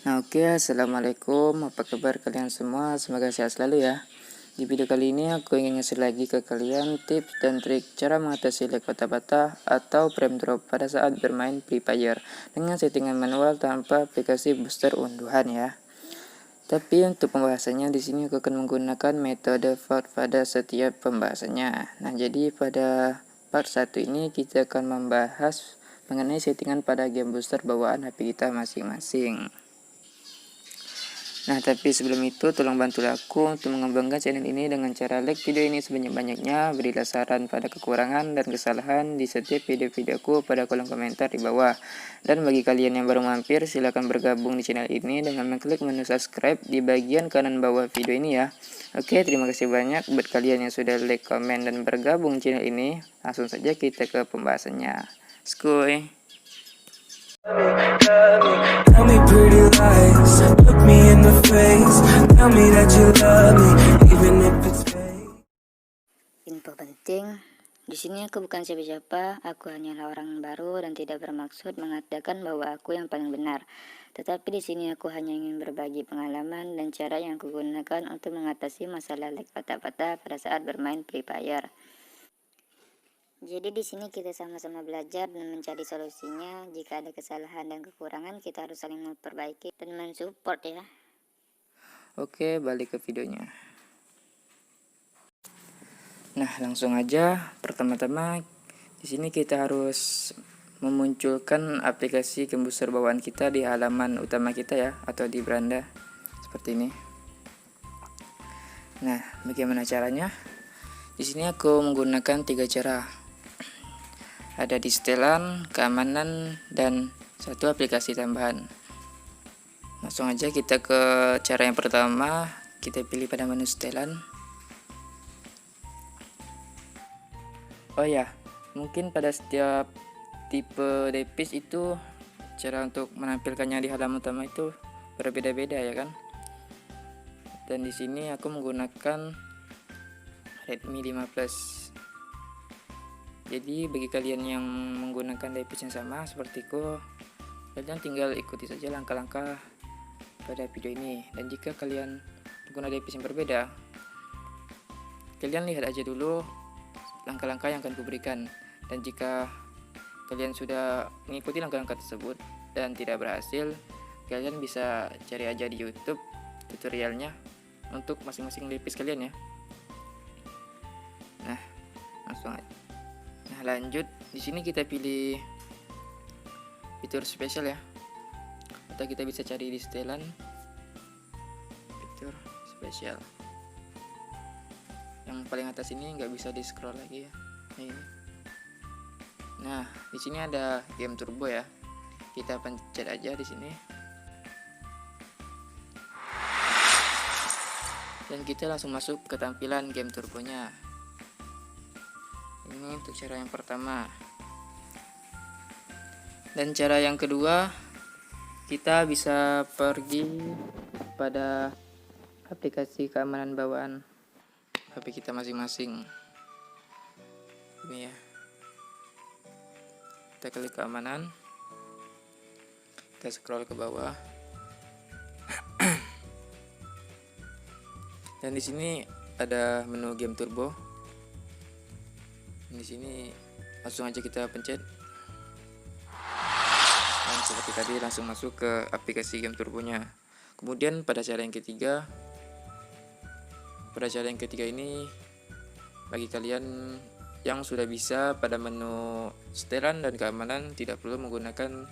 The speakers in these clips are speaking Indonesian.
Oke, assalamualaikum, apa kabar kalian semua? Semoga sehat selalu ya. Di video kali ini aku ingin ngasih lagi ke kalian tips dan trik cara mengatasi lag patah-patah atau frame drop pada saat bermain Free Fire dengan settingan manual tanpa aplikasi booster unduhan ya. Tapi untuk pembahasannya di sini aku akan menggunakan metode vote pada setiap pembahasannya. Nah, jadi pada part 1 ini kita akan membahas mengenai settingan pada game booster bawaan HP kita masing-masing. Nah, tapi sebelum itu tolong bantu aku untuk mengembangkan channel ini dengan cara like video ini sebanyak-banyaknya, berilah saran pada kekurangan dan kesalahan di setiap video-videoku pada kolom komentar di bawah. Dan bagi kalian yang baru mampir, silahkan bergabung di channel ini dengan mengklik menu subscribe di bagian kanan bawah video ini ya. Oke, terima kasih banyak buat kalian yang sudah like, komen, dan bergabung di channel ini. Langsung saja kita ke pembahasannya. Skuy! Tell me pretty lies, look me in the face, tell me that you love me, even if it's fake. Info penting, di sini aku bukan siapa-siapa, aku hanyalah orang baru dan tidak bermaksud mengatakan bahwa aku yang paling benar. Tetapi di sini aku hanya ingin berbagi pengalaman dan cara yang aku gunakan untuk mengatasi masalah lag patah-patah pada saat bermain Free Fire. Jadi di sini kita sama-sama belajar dan mencari solusinya. Jika ada kesalahan dan kekurangan, kita harus saling memperbaiki dan mensupport ya. Oke, balik ke videonya. Nah, langsung aja. Pertama-tama di sini kita harus memunculkan aplikasi game booster bawaan kita di halaman utama kita ya, atau di beranda seperti ini. Nah, bagaimana caranya? Di sini aku menggunakan 3 cara. Ada di setelan, keamanan, dan satu aplikasi tambahan. Langsung aja kita ke cara yang pertama. Kita pilih pada menu setelan. Oh ya, mungkin pada setiap tipe device itu cara untuk menampilkannya di halaman utama itu berbeda-beda ya kan. Dan di sini aku menggunakan Redmi 5 Plus. Jadi bagi kalian yang menggunakan device yang sama sepertiku, kalian tinggal ikuti saja langkah-langkah pada video ini. Dan jika kalian menggunakan device yang berbeda, kalian lihat aja dulu langkah-langkah yang akan kuberikan. Dan jika kalian sudah mengikuti langkah-langkah tersebut dan tidak berhasil, kalian bisa cari aja di YouTube tutorialnya untuk masing-masing device kalian ya. Nah, langsung aja. Nah, lanjut. Di sini kita pilih fitur spesial ya. Atau kita bisa cari di setelan fitur spesial. Yang paling atas ini nggak bisa di scroll lagi ya. Ini. Nah, di sini ada game turbo ya. Kita pencet aja di sini. Dan kita langsung masuk ke tampilan game turbonya. Ini untuk cara yang pertama. Dan cara yang kedua, kita bisa pergi pada aplikasi keamanan bawaan HP kita masing-masing. Ini ya. Kita klik keamanan. Kita scroll ke bawah. Dan di sini ada menu game turbo. Di sini langsung aja kita pencet. Dan seperti tadi langsung masuk ke aplikasi game turbonya. Kemudian pada cara yang ketiga, ini bagi kalian yang sudah bisa pada menu setelan dan keamanan tidak perlu menggunakan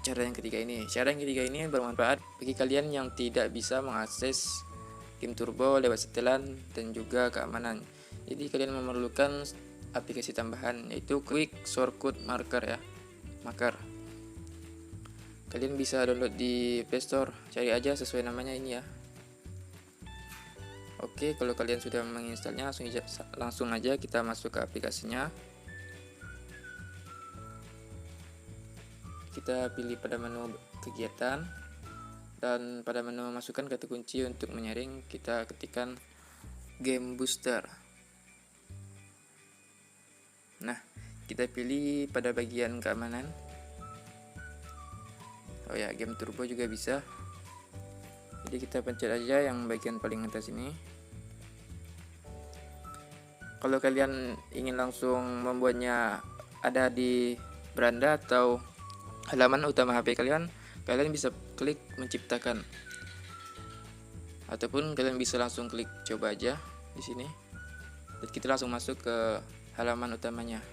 cara yang ketiga ini. Cara yang ketiga ini bermanfaat bagi kalian yang tidak bisa mengakses game turbo lewat setelan dan juga keamanan. Jadi kalian memerlukan aplikasi tambahan, yaitu Quick Shortcut Marker ya. Kalian bisa download di Play Store, cari aja sesuai namanya ini ya. Oke, kalau kalian sudah menginstalnya, langsung aja kita masuk ke aplikasinya. Kita pilih pada menu kegiatan, dan pada menu masukkan kata kunci untuk menyaring kita ketikkan game booster. Nah, kita pilih pada bagian keamanan. Oh ya, game turbo juga bisa. Jadi kita pencet aja yang bagian paling atas ini. Kalau kalian ingin langsung membuatnya ada di beranda atau halaman utama HP kalian, kalian bisa klik menciptakan. Ataupun kalian bisa langsung klik coba aja di sini. Dan kita langsung masuk ke halaman utamanya.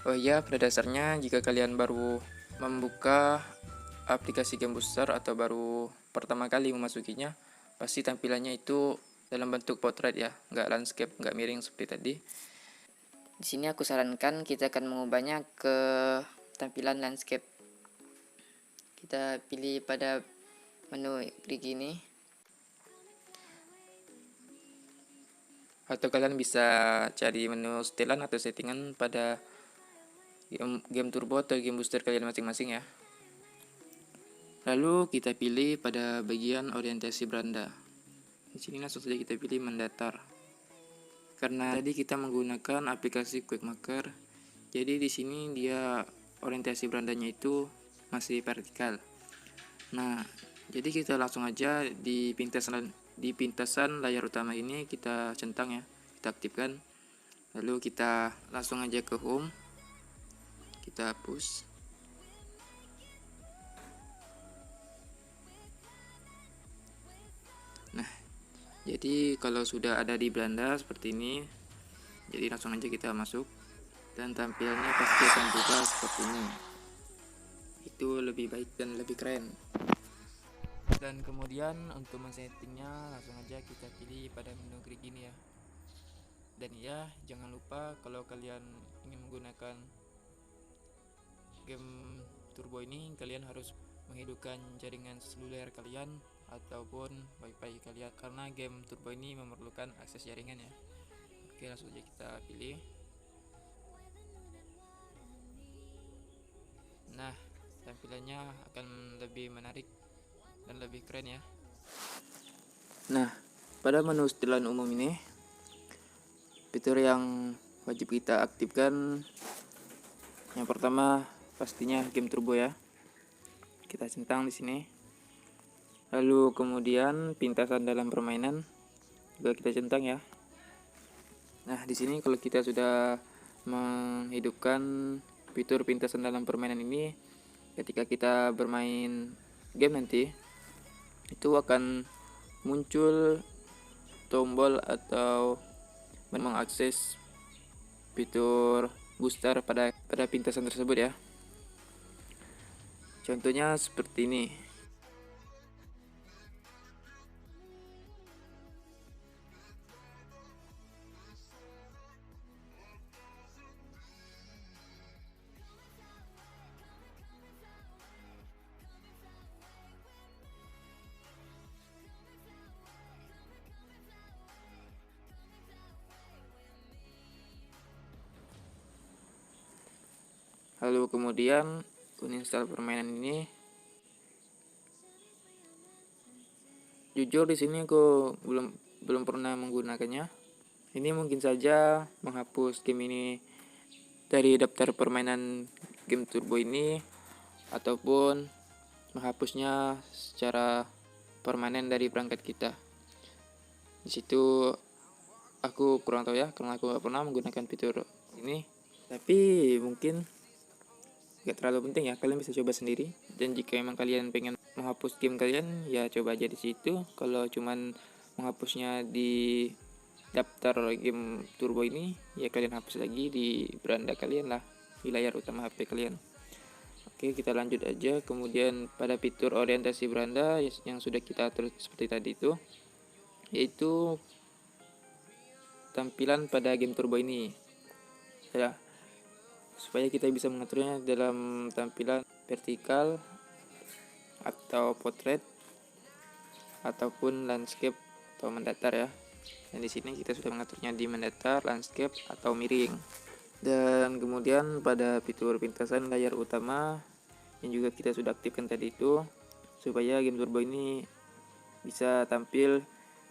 Oh iya, pada dasarnya jika kalian baru membuka aplikasi Game Booster atau baru pertama kali memasukinya, pasti tampilannya itu dalam bentuk portrait ya, nggak landscape, nggak miring seperti tadi. Di sini aku sarankan kita akan mengubahnya ke tampilan landscape. Kita pilih pada menu klik ini. Atau kalian bisa cari menu setelan atau settingan pada game turbo atau game booster kalian masing-masing ya. Lalu kita pilih pada bagian orientasi beranda. Di sini langsung saja kita pilih mendatar. Karena tadi kita menggunakan aplikasi Quickmaker, jadi di sini dia orientasi berandanya itu masih vertikal. Nah, jadi kita langsung aja di pintasan layar utama ini kita centang ya, kita aktifkan. Lalu kita langsung aja ke home, kita hapus. Nah, jadi kalau sudah ada di beranda seperti ini, jadi langsung aja kita masuk dan tampilannya pasti akan berubah seperti ini. Itu lebih baik dan lebih keren. Dan kemudian untuk men-settingnya langsung aja kita pilih pada menu klik ini ya. Dan ya, jangan lupa kalau kalian ingin menggunakan game turbo ini, kalian harus menghidupkan jaringan seluler kalian ataupun wifi kalian, karena game turbo ini memerlukan akses jaringan ya. Oke, langsung aja kita pilih. Nah, tampilannya akan lebih menarik dan lebih keren ya. Nah, pada menu setelan umum ini, fitur yang wajib kita aktifkan yang pertama pastinya game turbo ya. Kita centang di sini. Lalu kemudian pintasan dalam permainan juga kita centang ya. Nah, di sini kalau kita sudah menghidupkan fitur pintasan dalam permainan ini, ketika kita bermain game nanti itu akan muncul tombol atau mengakses fitur booster pada pintasan tersebut ya. Contohnya seperti ini. Lalu kemudian uninstall permainan ini. Jujur di sini aku belum pernah menggunakannya. Ini mungkin saja menghapus game ini dari daftar permainan game turbo ini, ataupun menghapusnya secara permanen dari perangkat kita. Di situ aku kurang tahu ya, karena aku nggak pernah menggunakan fitur ini. Tapi mungkin gak terlalu penting ya, kalian bisa coba sendiri. Dan jika emang kalian pengen menghapus game kalian, ya coba aja di situ. Kalau cuman menghapusnya di daftar game turbo ini, ya kalian hapus lagi di beranda kalian lah, di layar utama HP kalian. Oke, kita lanjut aja. Kemudian pada fitur orientasi beranda yang sudah kita atur seperti tadi itu, yaitu tampilan pada game turbo ini ya, supaya kita bisa mengaturnya dalam tampilan vertikal atau portrait ataupun landscape atau mendatar ya. Dan di sini kita sudah mengaturnya di mendatar, landscape atau miring. Dan kemudian pada fitur pintasan layar utama yang juga kita sudah aktifkan tadi itu, supaya game turbo ini bisa tampil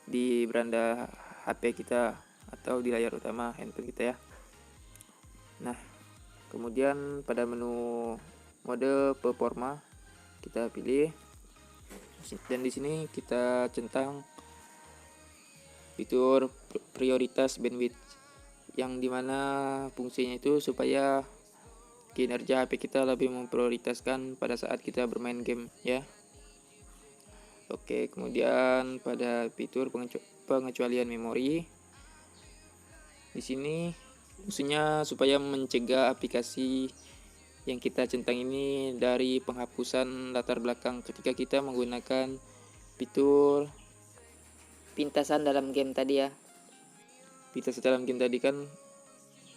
di beranda HP kita atau di layar utama handphone kita ya. Nah, kemudian pada menu mode performa kita pilih, dan di sini kita centang fitur prioritas bandwidth, yang dimana fungsinya itu supaya kinerja HP kita lebih memprioritaskan pada saat kita bermain game ya. Oke, kemudian pada fitur pengecualian memori, di sini fungsinya supaya mencegah aplikasi yang kita centang ini dari penghapusan latar belakang ketika kita menggunakan fitur pintasan dalam game tadi ya. Pintasan dalam game tadi kan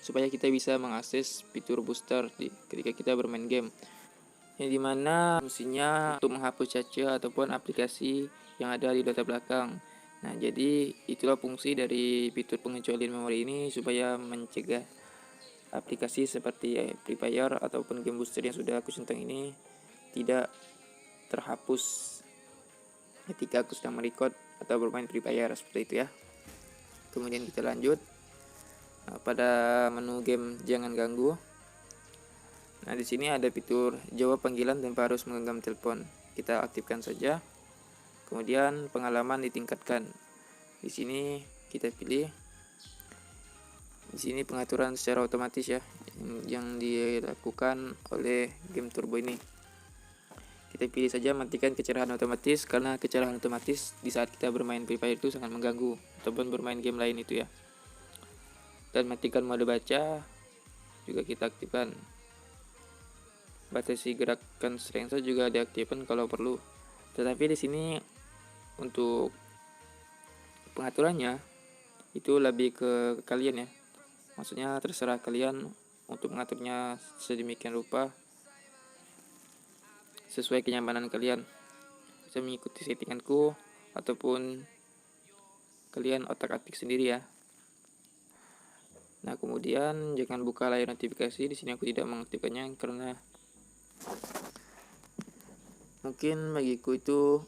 supaya kita bisa mengakses fitur booster ketika kita bermain game, yang dimana fungsinya untuk menghapus cache ataupun aplikasi yang ada di latar belakang. Nah, jadi itulah fungsi dari fitur pengecualian memori ini supaya mencegah aplikasi seperti Free Fire ataupun game booster yang sudah aku centang ini tidak terhapus ketika aku sedang merecord atau bermain Free Fire, seperti itu ya. Kemudian kita lanjut pada menu game jangan ganggu. Nah, di sini ada fitur jawab panggilan tanpa harus menggenggam telepon. Kita aktifkan saja. Kemudian pengalaman ditingkatkan. Di sini kita pilih. Di sini pengaturan secara otomatis ya, yang dilakukan oleh game turbo ini. Kita pilih saja matikan kecerahan otomatis, karena kecerahan otomatis di saat kita bermain Free Fire itu sangat mengganggu, ataupun bermain game lain itu ya. Dan matikan mode baca juga kita aktifkan. Batasi gerakan sensor juga diaktifkan kalau perlu. Tetapi di sini untuk pengaturannya itu lebih ke kalian ya. Maksudnya terserah kalian untuk mengaturnya sedemikian rupa sesuai kenyamanan kalian. Bisa mengikuti settinganku ataupun kalian otak-atik sendiri ya. Nah, kemudian jangan buka layar notifikasi. Di sini aku tidak mengaktifkannya karena mungkin bagiku itu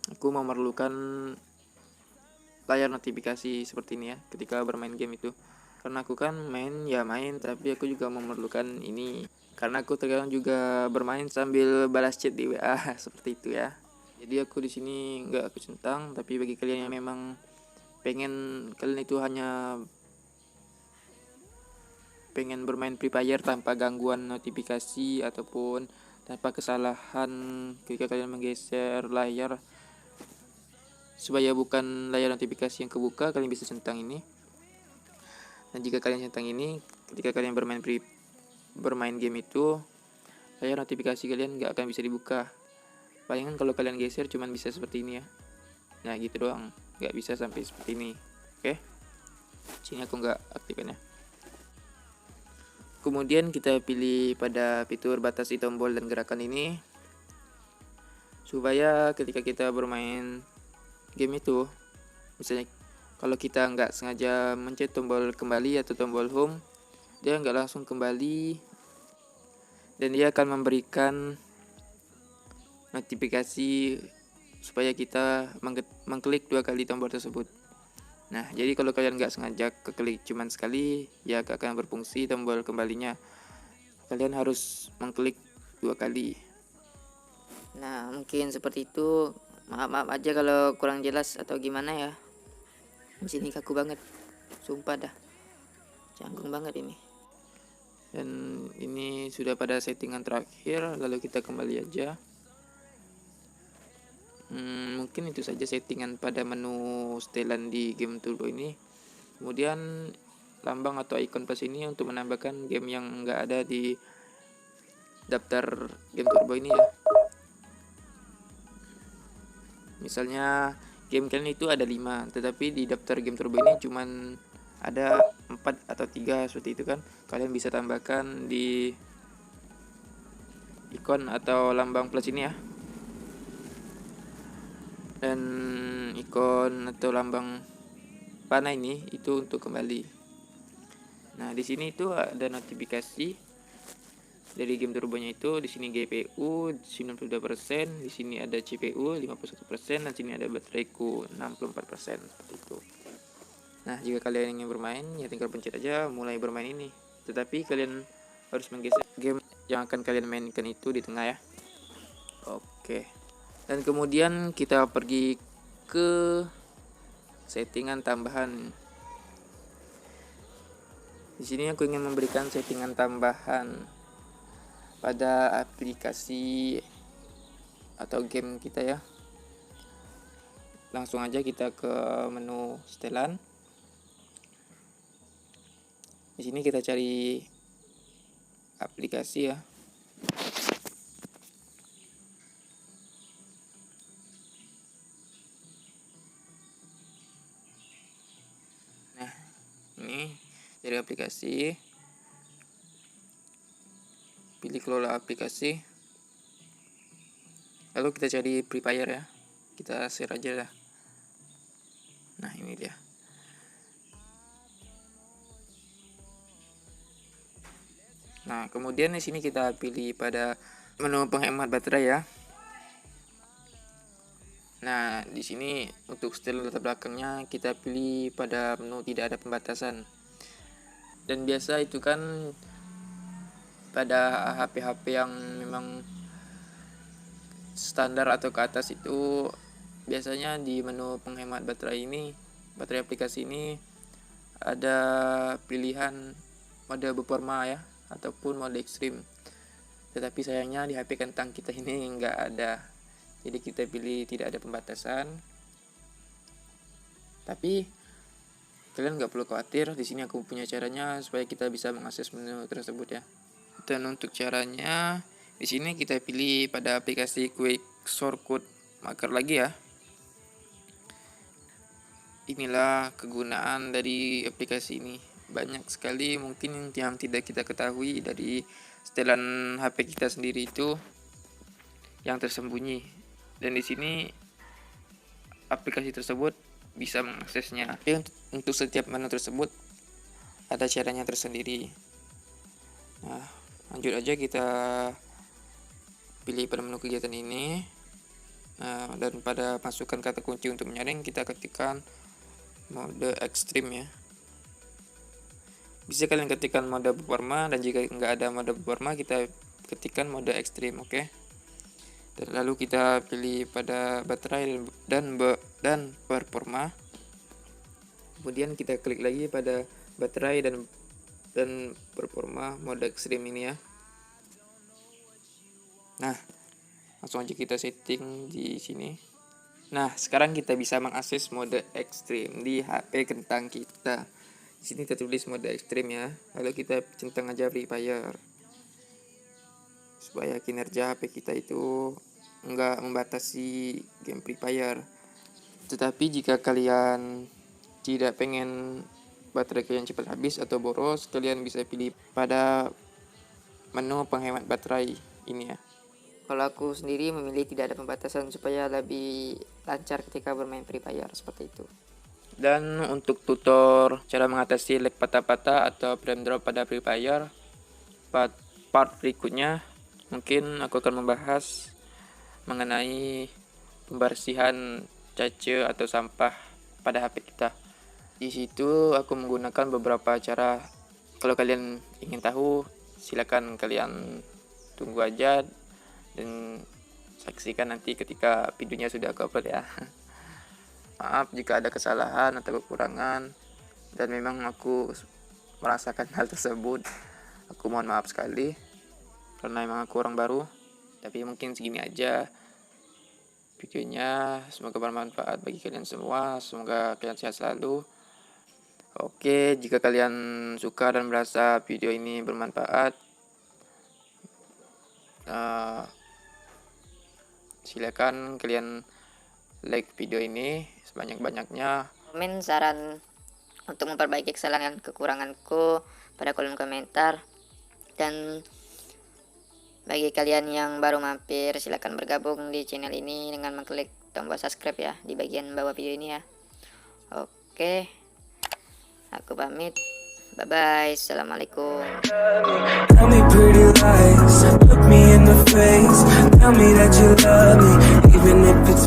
aku memerlukan layar notifikasi seperti ini ya ketika bermain game itu, karena aku kan main, tapi aku juga memerlukan ini karena aku terkadang juga bermain sambil balas chat di WA seperti itu ya. Jadi aku di sini nggak aku centang, tapi bagi kalian yang memang pengen kalian itu hanya pengen bermain Free Fire tanpa gangguan notifikasi ataupun tanpa kesalahan ketika kalian menggeser layar supaya bukan layar notifikasi yang kebuka, kalian bisa centang ini. Dan jika kalian centang ini, ketika kalian bermain game itu, layar notifikasi kalian nggak akan bisa dibuka. Palingan kalau kalian geser cuman bisa seperti ini ya. Nah gitu doang, nggak bisa sampai seperti ini. Oke, sini aku nggak aktifkan ya. Kemudian kita pilih pada fitur batasi tombol dan gerakan ini, supaya ketika kita bermain game itu, misalnya kalau kita nggak sengaja mencet tombol kembali atau tombol home, dia nggak langsung kembali dan dia akan memberikan notifikasi supaya kita mengklik 2 kali tombol tersebut. Nah, jadi kalau kalian nggak sengaja keklik cuman sekali, ya gak akan berfungsi tombol kembalinya. Kalian harus mengklik 2 kali. Nah, mungkin seperti itu. Maaf aja kalau kurang jelas atau gimana ya. Di sini kaku banget. Sumpah dah. Canggung banget ini. Dan ini sudah pada settingan terakhir, lalu kita kembali aja. Mungkin itu saja settingan pada menu setelan di game turbo ini. Kemudian lambang atau icon plus ini untuk menambahkan game yang nggak ada di daftar game turbo ini ya. Misalnya game kalian itu ada 5, tetapi di daftar game turbo ini cuman ada 4 atau 3 seperti itu kan. Kalian bisa tambahkan di ikon atau lambang plus ini ya. Dan ikon atau lambang panah ini itu untuk kembali. Nah, di sini itu ada notifikasi dari game turbonya itu. Di sini GPU 92%, di sini ada CPU 51%, dan sini ada bateraiku 64% seperti itu. Nah, jika kalian ingin bermain, ya tinggal pencet aja mulai bermain ini. Tetapi kalian harus menggeser game yang akan kalian mainkan itu di tengah ya. Oke. Dan kemudian kita pergi ke settingan tambahan. Di sini aku ingin memberikan settingan tambahan pada aplikasi atau game kita ya. Langsung aja kita ke menu setelan. Di sini kita cari aplikasi ya. Nah, ini dari aplikasi. Pilih kelola aplikasi. Lalu kita cari Free Fire ya. Kita share aja lah. Nah, ini dia. Nah, kemudian di sini kita pilih pada menu penghemat baterai ya. Nah, di sini untuk setel latar belakangnya kita pilih pada menu tidak ada pembatasan. Dan biasa itu kan pada HP-HP yang memang standar atau ke atas itu biasanya di menu penghemat baterai ini, baterai aplikasi ini ada pilihan mode performa ya, ataupun mode ekstrim. Tetapi sayangnya di HP kentang kita ini nggak ada. Jadi kita pilih tidak ada pembatasan. Tapi kalian nggak perlu khawatir, di sini aku punya caranya supaya kita bisa mengakses menu tersebut ya. Dan untuk caranya, di sini kita pilih pada aplikasi Quick Shortcut Marker lagi ya. Inilah kegunaan dari aplikasi ini. Banyak sekali mungkin yang tidak kita ketahui dari setelan HP kita sendiri itu yang tersembunyi. Dan di sini aplikasi tersebut bisa mengaksesnya. Tapi untuk setiap menu tersebut ada caranya tersendiri. Nah, lanjut aja kita pilih pada menu kegiatan ini. Nah, dan pada masukkan kata kunci untuk menyaring kita ketikkan mode ekstrim ya. Bisa kalian ketikkan mode performa, dan jika nggak ada mode performa kita ketikkan mode ekstrim, oke? Dan lalu kita pilih pada baterai dan performa. Kemudian kita klik lagi pada baterai dan performa mode ekstrim ini ya. Nah, langsung aja kita setting di sini. Nah, sekarang kita bisa mengakses mode ekstrim di HP kentang kita. Di sini tertulis mode ekstrim ya. Lalu kita centang aja Free Fire. Supaya kinerja HP kita itu enggak membatasi game Free Fire. Tetapi jika kalian tidak pengen baterai kalian cepat habis atau boros, kalian bisa pilih pada menu penghemat baterai ini ya. Kalau aku sendiri memilih tidak ada pembatasan supaya lebih lancar ketika bermain Free Fire, seperti itu. Dan untuk tutor cara mengatasi lag patah-patah atau frame drop pada Free Fire, part berikutnya mungkin aku akan membahas mengenai pembersihan cache atau sampah pada HP kita. Di situ aku menggunakan beberapa cara. Kalau kalian ingin tahu, silakan kalian tunggu aja dan saksikan nanti ketika videonya sudah upload ya. Maaf jika ada kesalahan atau kekurangan, dan memang aku merasakan hal tersebut. Aku mohon maaf sekali karena memang aku orang baru. Tapi mungkin segini aja videonya. Semoga bermanfaat bagi kalian semua. Semoga kalian sehat selalu. Oke, jika kalian suka dan merasa video ini bermanfaat, silakan kalian like video ini sebanyak-banyaknya. Komen saran untuk memperbaiki kesalahan kekuranganku pada kolom komentar. Dan bagi kalian yang baru mampir, silakan bergabung di channel ini dengan mengklik tombol subscribe ya di bagian bawah video ini ya. Oke, aku pamit. Bye bye. Assalamualaikum. Tell me pretty lies, look me in the face, tell me that you love me, even if it's